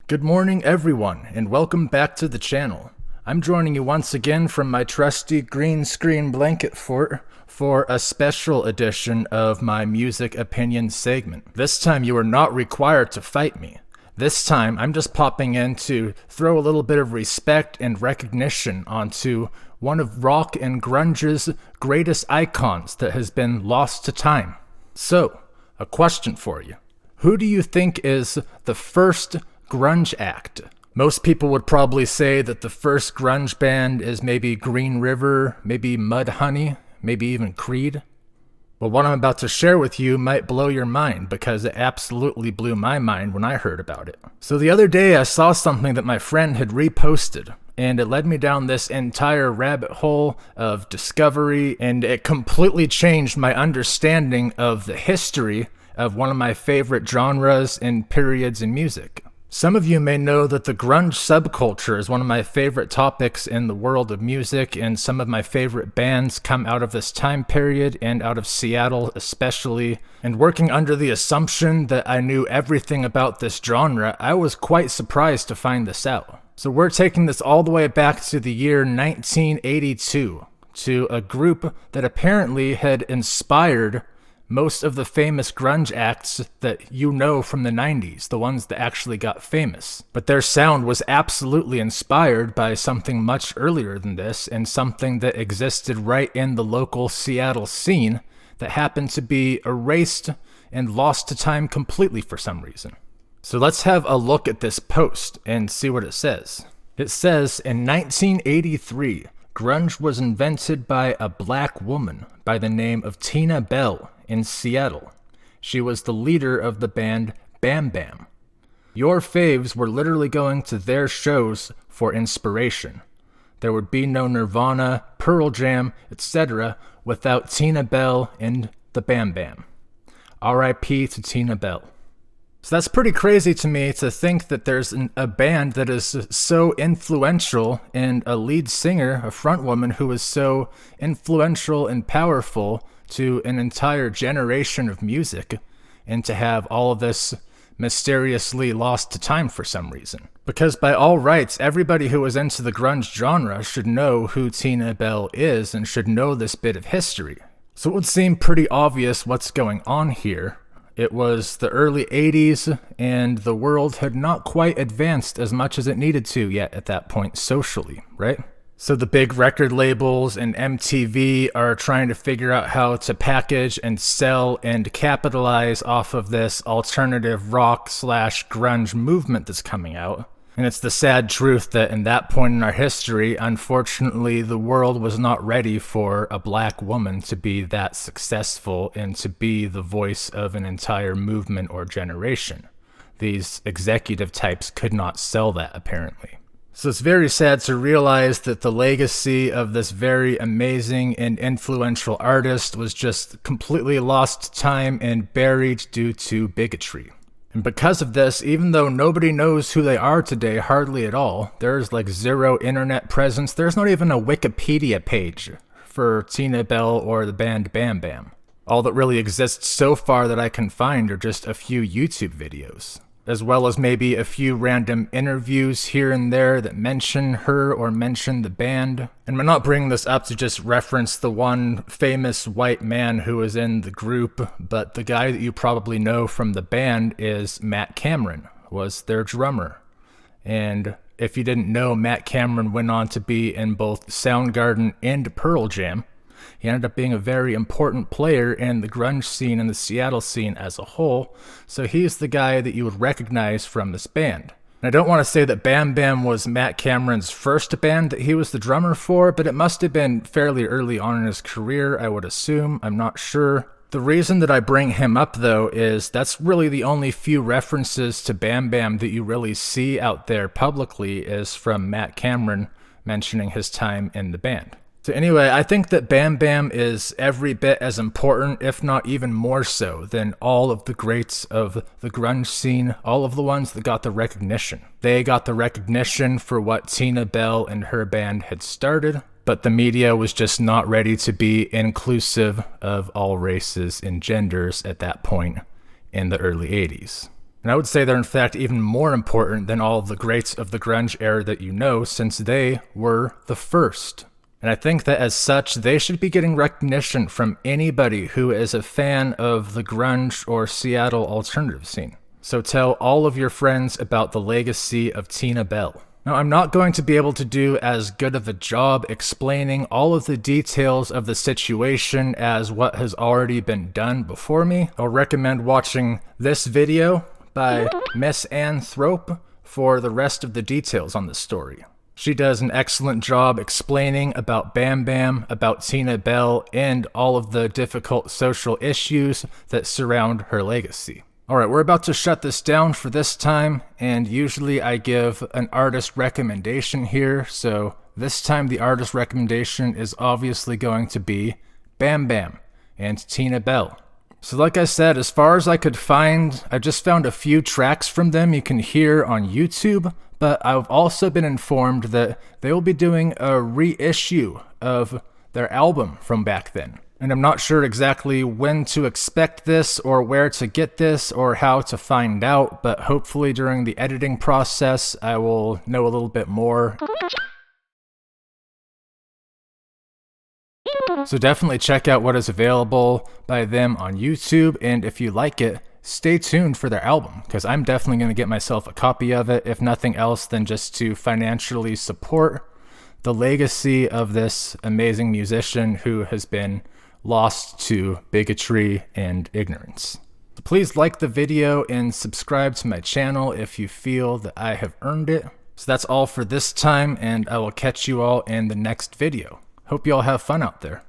Good morning, everyone, and welcome back to the channel. I'm joining you once again from my trusty green screen blanket fort for a special edition of my music opinion segment. This time you are not required to fight me. This time I'm just popping in to throw a little bit of respect and recognition onto one of rock and grunge's greatest icons that has been lost to time. So, a question for you. Who do you think is the first grunge act? Most people would probably say that the first grunge band is maybe Green River, maybe Mudhoney, maybe even Creed. Well, what I'm about to share with you might blow your mind because it absolutely blew my mind when I heard about it. So the other day I saw something that my friend had reposted, and it led me down this entire rabbit hole of discovery, and it completely changed my understanding of the history of one of my favorite genres and periods in music. Some of you may know that the grunge subculture is one of my favorite topics in the world of music, and some of my favorite bands come out of this time period and out of Seattle especially. And working under the assumption that I knew everything about this genre, I was quite surprised to find this out. So we're taking this all the way back to the year 1982, to a group that apparently had inspired most of the famous grunge acts that you know from the 90s, the ones that actually got famous. But their sound was absolutely inspired by something much earlier than this, and something that existed right in the local Seattle scene that happened to be erased and lost to time completely for some reason. So let's have a look at this post and see what it says. It says, in 1983, grunge was invented by a black woman by the name of Tina Bell in Seattle. She was the leader of the band Bam Bam. Your faves were literally going to their shows for inspiration. There would be no Nirvana, Pearl Jam, etc. without Tina Bell and the Bam Bam. R.I.P. to Tina Bell. So that's pretty crazy to me to think that there's a band that is so influential and a lead singer, a frontwoman who is so influential and powerful to an entire generation of music, and to have all of this mysteriously lost to time for some reason. Because by all rights, everybody who is into the grunge genre should know who Tina Bell is and should know this bit of history. So it would seem pretty obvious what's going on here. It was the early 80s, and the world had not quite advanced as much as it needed to yet at that point socially, right? So the big record labels and MTV are trying to figure out how to package and sell and capitalize off of this alternative rock / grunge movement that's coming out. And it's the sad truth that in that point in our history, unfortunately, the world was not ready for a black woman to be that successful and to be the voice of an entire movement or generation. These executive types could not sell that, apparently. So it's very sad to realize that the legacy of this very amazing and influential artist was just completely lost to time and buried due to bigotry. And because of this, even though nobody knows who they are today, hardly at all, there's like zero internet presence. There's not even a Wikipedia page for Tina Bell or the band Bam Bam. All that really exists so far that I can find are just a few YouTube videos, as well as maybe a few random interviews here and there that mention her or mention the band. And I'm not bringing this up to just reference the one famous white man who was in the group, but the guy that you probably know from the band is Matt Cameron, was their drummer. And if you didn't know, Matt Cameron went on to be in both Soundgarden and Pearl Jam. He ended up being a very important player in the grunge scene and the Seattle scene as a whole, so he's the guy that you would recognize from this band. And I don't want to say that Bam Bam was Matt Cameron's first band that he was the drummer for, but it must have been fairly early on in his career, I would assume. I'm not sure. The reason that I bring him up, though, is that's really the only few references to Bam Bam that you really see out there publicly is from Matt Cameron mentioning his time in the band. So anyway, I think that Bam Bam is every bit as important, if not even more so, than all of the greats of the grunge scene, all of the ones that got the recognition. They got the recognition for what Tina Bell and her band had started, but the media was just not ready to be inclusive of all races and genders at that point in the early 80s. And I would say they're in fact even more important than all of the greats of the grunge era that you know, since they were the first. And I think that as such, they should be getting recognition from anybody who is a fan of the grunge or Seattle alternative scene. So tell all of your friends about the legacy of Tina Bell. Now, I'm not going to be able to do as good of a job explaining all of the details of the situation as what has already been done before me. I'll recommend watching this video by Miss Anne Thrope for the rest of the details on the story. She does an excellent job explaining about Bam Bam, about Tina Bell, and all of the difficult social issues that surround her legacy. Alright, we're about to shut this down for this time, and usually I give an artist recommendation here, so this time the artist recommendation is obviously going to be Bam Bam and Tina Bell. So like I said, as far as I could find, I just found a few tracks from them you can hear on YouTube, but I've also been informed that they will be doing a reissue of their album from back then. And I'm not sure exactly when to expect this or where to get this or how to find out, but hopefully during the editing process I will know a little bit more. So definitely check out what is available by them on YouTube, and if you like it, stay tuned for their album, because I'm definitely going to get myself a copy of it, if nothing else than just to financially support the legacy of this amazing musician who has been lost to bigotry and ignorance. Please like the video and subscribe to my channel if you feel that I have earned it. So that's all for this time, and I will catch you all in the next video. Hope you all have fun out there.